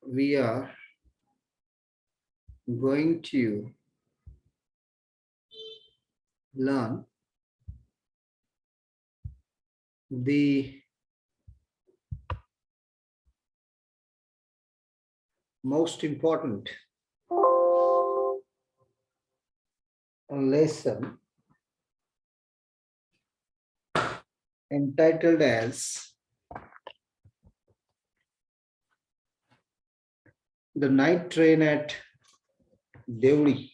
we are going to learn the most important lesson entitled as The Night Train at Deoli.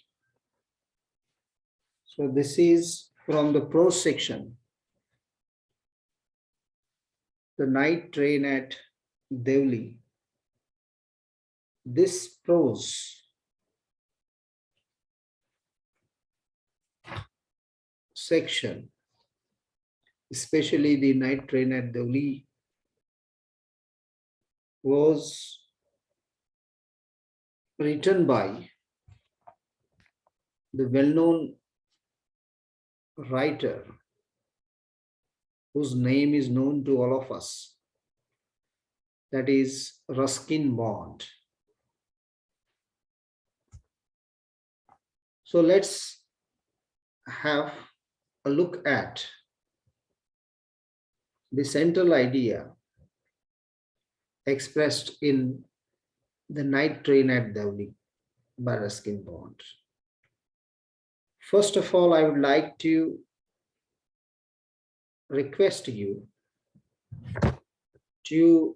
So this is from the prose section. The Night Train at Deoli. This prose section, especially the Night Train at Deoli, was written by the well-known writer whose name is known to all of us, that is Ruskin Bond. So let's have a look at the central idea expressed in The Night Train at Deoli by Ruskin Bond. First of all, I would like to request you to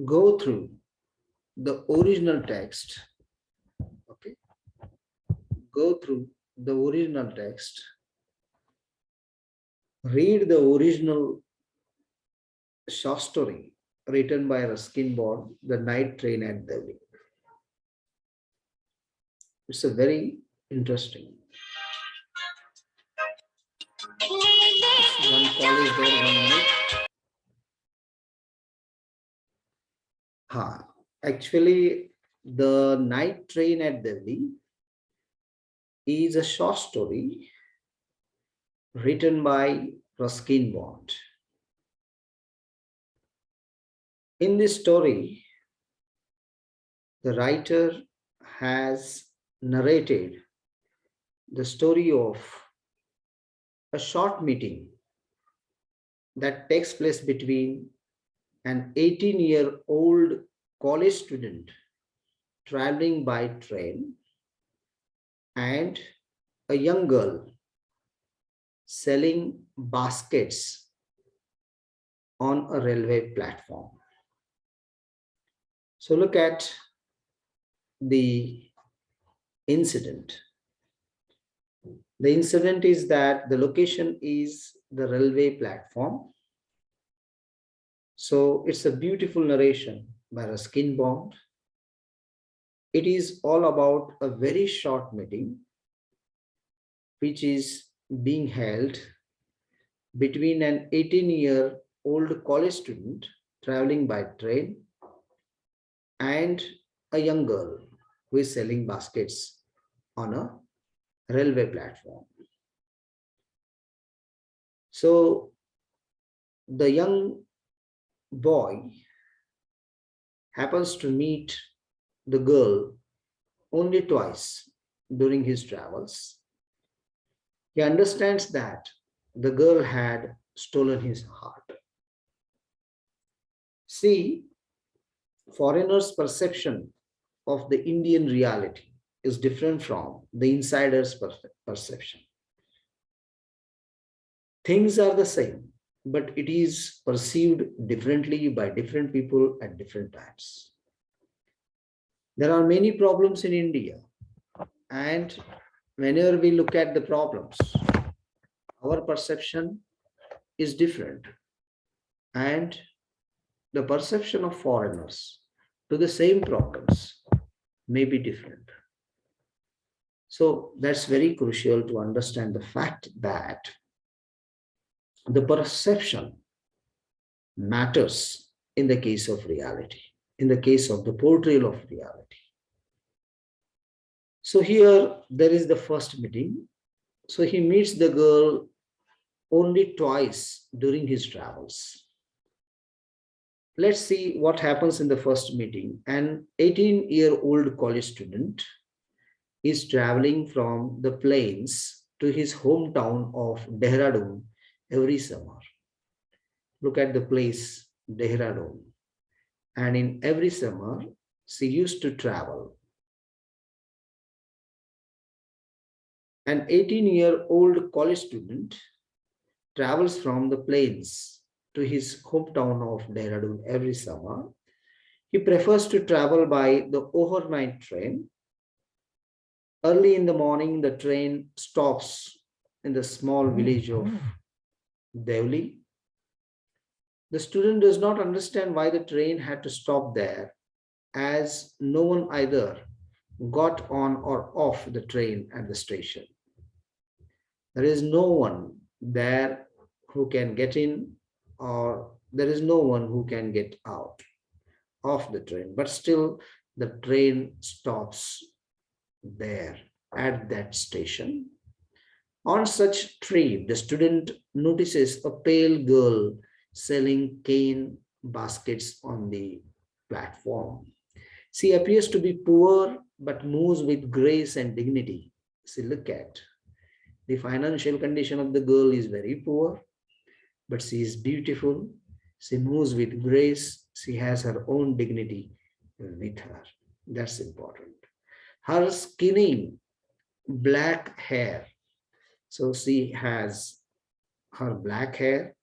go through the original text. Okay, go through the original text, read the original short story written by Ruskin Bond, The Night Train at Deoli. It's a very interesting. One call is there, 1 minute. Actually, The Night Train at Delhi is a short story written by Ruskin Bond. In this story, the writer has narrated the story of a short meeting that takes place between an 18-year-old college student traveling by train and a young girl selling baskets on a railway platform. So look at the incident. The incident is that the location is the railway platform. So it's a beautiful narration by Ruskin Bond. It is all about a very short meeting which is being held between an 18-year-old college student traveling by train and a young girl who is selling baskets on a railway platform. So the young boy happens to meet the girl only twice during his travels. He understands that the girl had stolen his heart. See, foreigners' perception of the Indian reality is different from the insider's perception. Things are the same, but it is perceived differently by different people at different times. There are many problems in India, and whenever we look at the problems, our perception is different, and the perception of foreigners to the same problems may be different. So that's very crucial to understand the fact that the perception matters in the case of reality, in the case of the portrayal of reality. So here there is the first meeting. So he meets the girl only twice during his travels. Let's see what happens in the first meeting. An 18-year-old college student is traveling from the plains to his hometown of Dehradun every summer. Look at the place, Dehradun. And in every summer, she used to travel. An 18-year-old college student travels from the plains to his hometown of Dehradun every summer. He prefers to travel by the overnight train. Early in the morning, the train stops in the small village of Deoli. The student does not understand why the train had to stop there, as no one either got on or off the train at the station. There is no one there who can get in, or there is no one who can get out of the train, but still the train stops there at that station. On such trip, the student notices a pale girl selling cane baskets on the platform. She appears to be poor but moves with grace and dignity. See, look at the financial condition of the girl is very poor, but she is beautiful. She moves with grace. She has her own dignity with her. That's important. Her skinny black hair. So she has her black hair.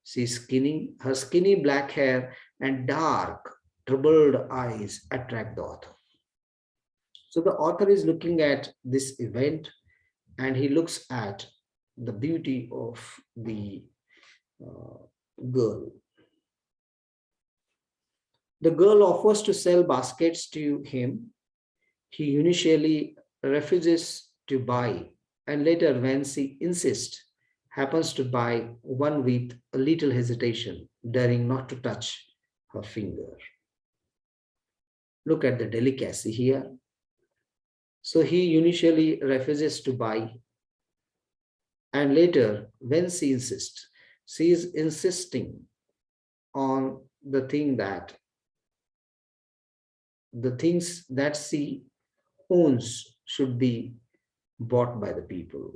She's skinny. Her skinny black hair and dark, troubled eyes attract the author. So the author is looking at this event and he looks at the beauty of the girl. The girl offers to sell baskets to him. He initially refuses to buy, and later, when she insists, happens to buy one with a little hesitation, daring not to touch her finger. Look at the delicacy here. So he initially refuses to buy, and later, when she insists, she is insisting on the things that she owns should be bought by the people,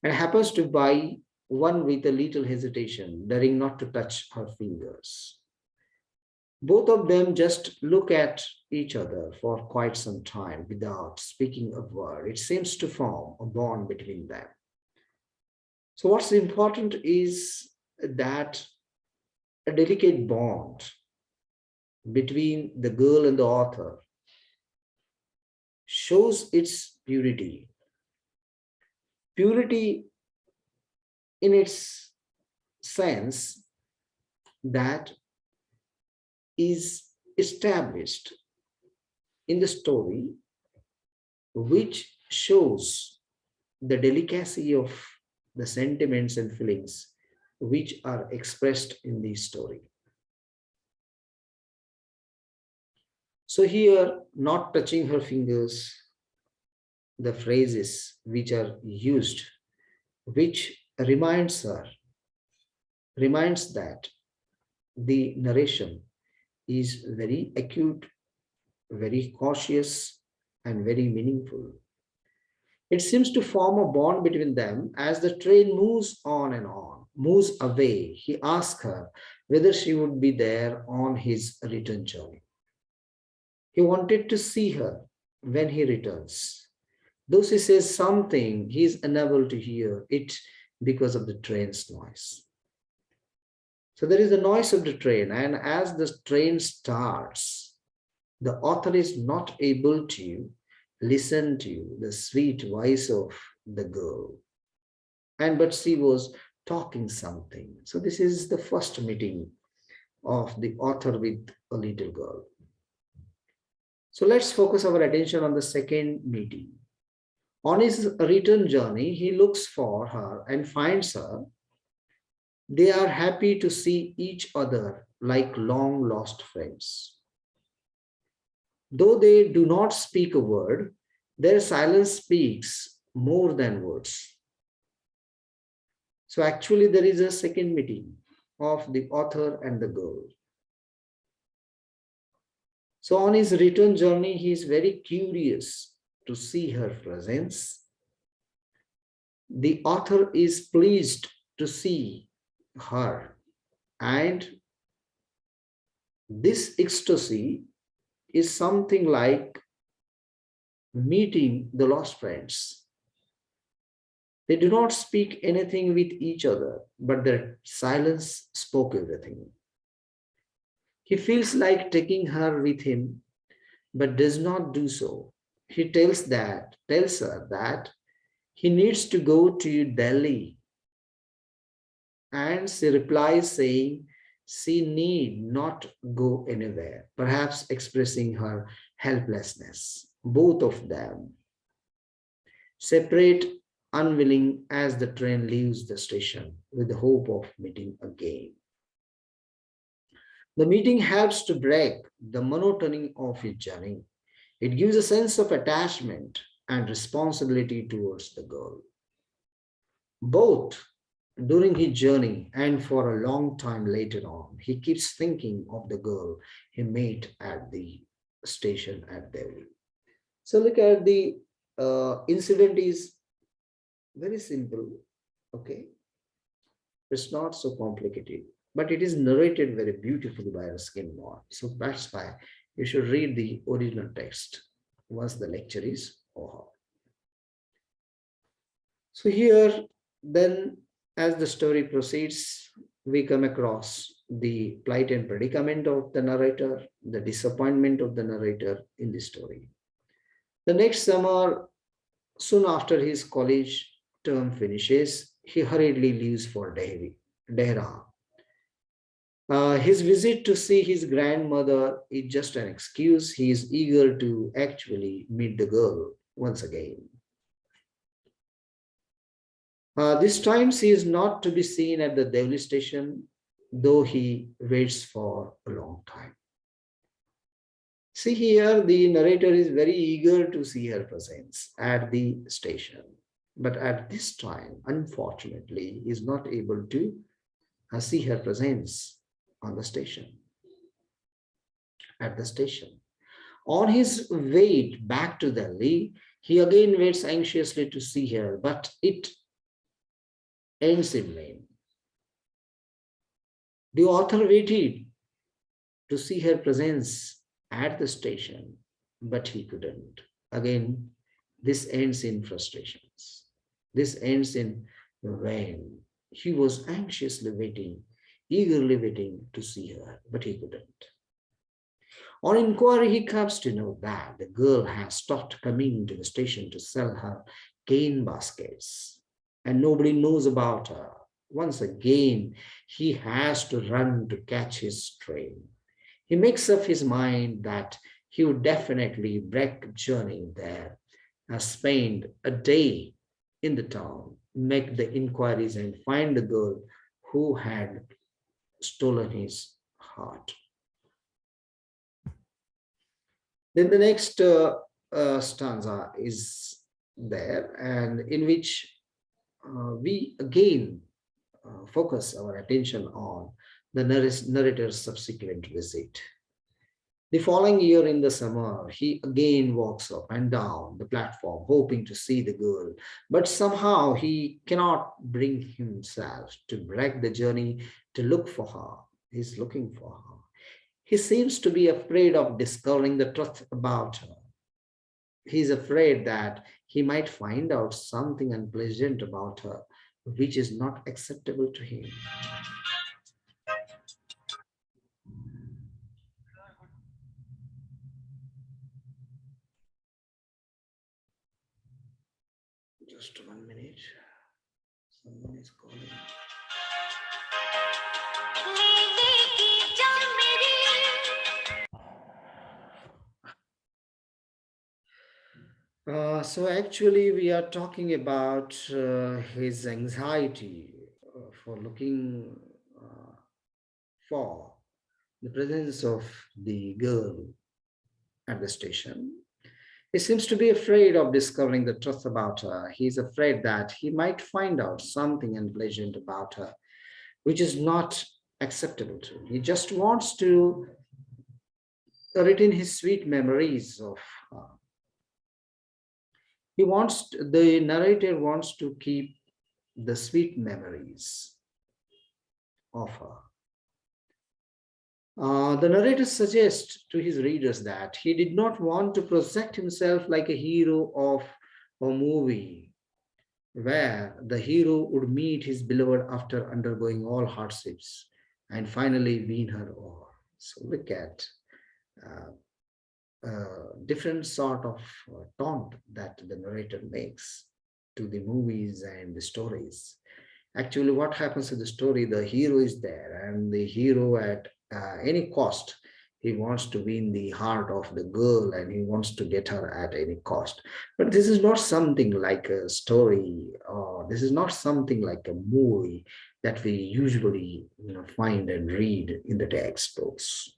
and happens to buy one with a little hesitation, daring not to touch her fingers. Both of them just look at each other for quite some time without speaking a word. It seems to form a bond between them. So what's important is that a delicate bond between the girl and the author shows its purity. Purity in its sense that is established in the story, which shows the delicacy of the sentiments and feelings which are expressed in the story. So here, not touching her fingers, the phrases which are used, which reminds that the narration is very acute, very cautious, and very meaningful. It seems to form a bond between them as the train moves on and on, moves away. He asks her whether she would be there on his return journey. He wanted to see her when he returns. Though she says something, he is unable to hear it because of the train's noise. So there is the noise of the train, and as the train starts, the author is not able to listen to the sweet voice of the girl. But she was talking something. So this is the first meeting of the author with a little girl. So let's focus our attention on the second meeting. On his return journey, he looks for her and finds her. They are happy to see each other like long lost friends. Though they do not speak a word, their silence speaks more than words. So actually there is a second meeting. of the author and the girl. So on his return journey, he is very curious to see her presence. The author is pleased to see her, and this ecstasy is something like meeting the lost friends. They do not speak anything with each other, but their silence spoke everything. He feels like taking her with him, but does not do so. He tells her that he needs to go to Delhi, and she replies saying she need not go anywhere, perhaps expressing her helplessness. Both of them separate, unwilling as the train leaves the station with the hope of meeting again. The meeting helps to break the monotony of his journey. It gives a sense of attachment and responsibility towards the girl. Both during his journey and for a long time later on, he keeps thinking of the girl he met at the station at Deoli. So look at the incident is very simple, okay? It's not so complicated, but it is narrated very beautifully by Ruskin. So that's why you should read the original text once the lecture is over. So here, then, as the story proceeds, we come across the plight and predicament of the narrator, the disappointment of the narrator in the story. The next summer, soon after his college term finishes, he hurriedly leaves for Dehra. His visit to see his grandmother is just an excuse. He is eager to actually meet the girl once again. This time she is not to be seen at the Deoli station, though he waits for a long time. See here, the narrator is very eager to see her presence at the station. But at this time, unfortunately, he is not able to see her presence on the station, at the station. On his way back to Delhi, he again waits anxiously to see her, but it ends in vain. The author waited to see her presence at the station, but he couldn't. Again, this ends in frustrations. This ends in vain. He was anxiously waiting, eagerly waiting to see her, but he couldn't. On inquiry, he comes to know that the girl has stopped coming to the station to sell her cane baskets, and nobody knows about her. Once again, he has to run to catch his train. He makes up his mind that he would definitely break journey there, spend a day in the town, make the inquiries and find the girl who had stolen his heart. Then the next stanza is there, and in which we again focus our attention on the narrator's subsequent visit. The following year in the summer, he again walks up and down the platform, hoping to see the girl, but somehow he cannot bring himself to break the journey to look for her. He's looking for her. He seems to be afraid of discovering the truth about her. He's afraid that he might find out something unpleasant about her, which is not acceptable to him. Just 1 minute. Someone is calling. So actually, we are talking about his anxiety for looking for the presence of the girl at the station. He seems to be afraid of discovering the truth about her. He's afraid that he might find out something unpleasant about her, which is not acceptable to him. He just wants to retain his sweet memories of the narrator wants to keep the sweet memories of her. The narrator suggests to his readers that he did not want to project himself like a hero of a movie where the hero would meet his beloved after undergoing all hardships and finally win her over. So look at different sort of taunt that the narrator makes to the movies and the stories. Actually, what happens to the story? The hero is there, and the hero at any cost, he wants to win the heart of the girl and he wants to get her at any cost. But this is not something like a story, or this is not something like a movie that we usually find and read in the textbooks.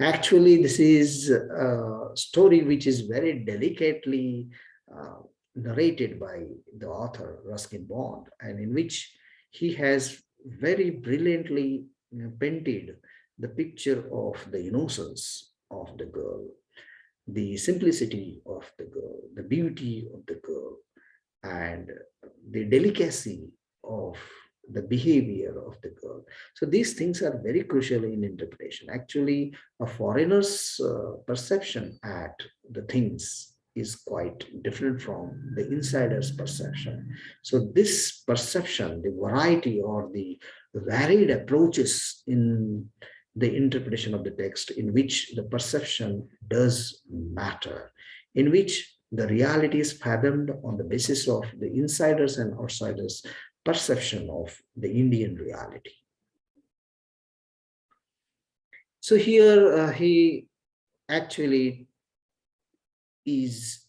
Actually, this is a story which is very delicately narrated by the author, Ruskin Bond, and in which he has very brilliantly painted the picture of the innocence of the girl, the simplicity of the girl, the beauty of the girl, and the delicacy of the behavior of the girl. So these things are very crucial in interpretation. Actually, a foreigner's perception at the things is quite different from the insider's perception. So this perception, the variety or the varied approaches in the interpretation of the text, in which the perception does matter, in which the reality is fathomed on the basis of the insiders and outsiders perception of the Indian reality. So here he actually is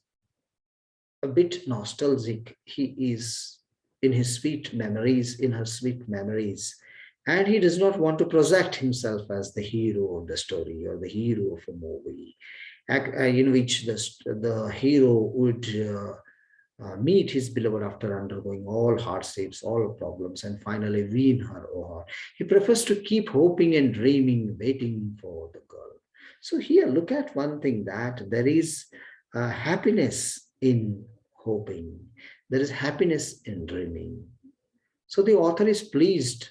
a bit nostalgic. He is in his sweet memories, in her sweet memories, and he does not want to project himself as the hero of the story or the hero of a movie, in which the hero would meet his beloved after undergoing all hardships, all problems, and finally win her over. He prefers to keep hoping and dreaming, waiting for the girl. So here, look at one thing, that there is happiness in hoping. There is happiness in dreaming. So the author is pleased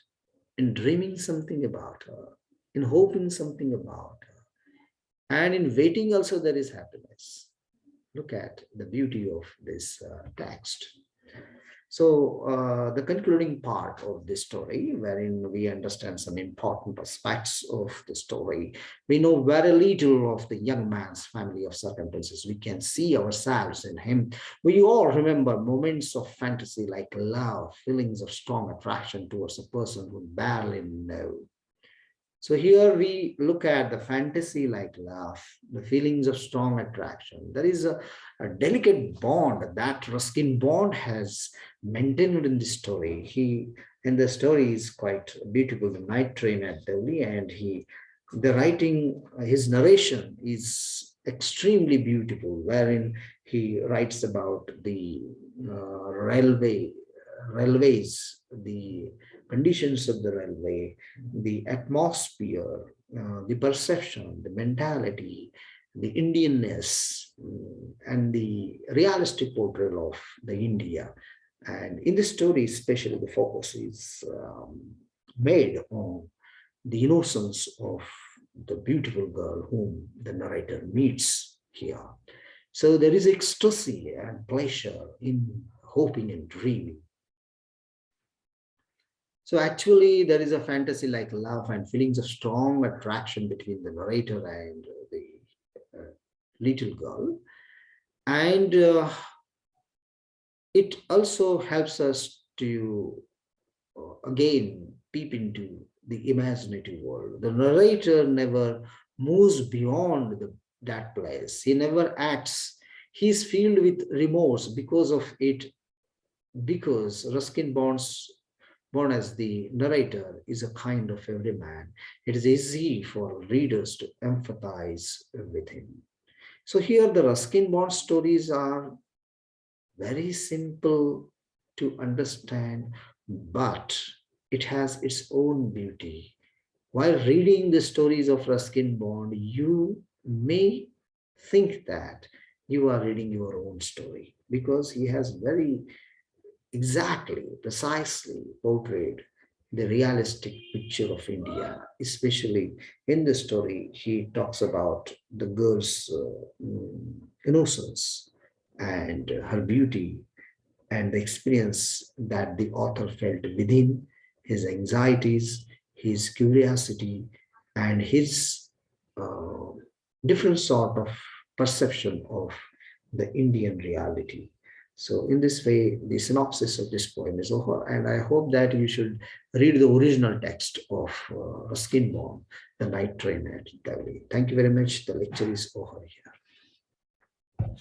in dreaming something about her, in hoping something about her. And in waiting also there is happiness. Look at the beauty of this text. So the concluding part of this story, wherein we understand some important aspects of the story, we know very little of the young man's family of circumstances. We can see ourselves in him. We all remember moments of fantasy like love, feelings of strong attraction towards a person who barely know. So here we look at the fantasy like love, the feelings of strong attraction. There is a delicate bond that Ruskin Bond has maintained in the story. The story is quite beautiful, the night train at Deoli, and the writing, his narration is extremely beautiful, wherein he writes about the railways, the conditions of the railway, the atmosphere, the perception, the mentality, the Indianness, and the realistic portrayal of the India. And in the story, especially, the focus is made on the innocence of the beautiful girl whom the narrator meets here. So there is ecstasy and pleasure in hoping and dreaming. So actually, there is a fantasy like love and feelings of strong attraction between the narrator and the little girl. And it also helps us to, again, peep into the imaginative world. The narrator never moves beyond that place. He never acts. He's filled with remorse because of it, because Ruskin born as the narrator is a kind of everyman. It is easy for readers to empathize with him. So here the Ruskin Bond stories are very simple to understand, but it has its own beauty. While reading the stories of Ruskin Bond, you may think that you are reading your own story because he has very exactly, precisely portrayed the realistic picture of India, especially in the story. He talks about the girl's innocence and her beauty and the experience that the author felt within, his anxieties, his curiosity, and his uh, different sort of perception of the Indian reality. So, in this way, the synopsis of this poem is over, and I hope that you should read the original text of Ruskin Bond, The Night Train at Deoli. Thank you very much. The lecture is over here.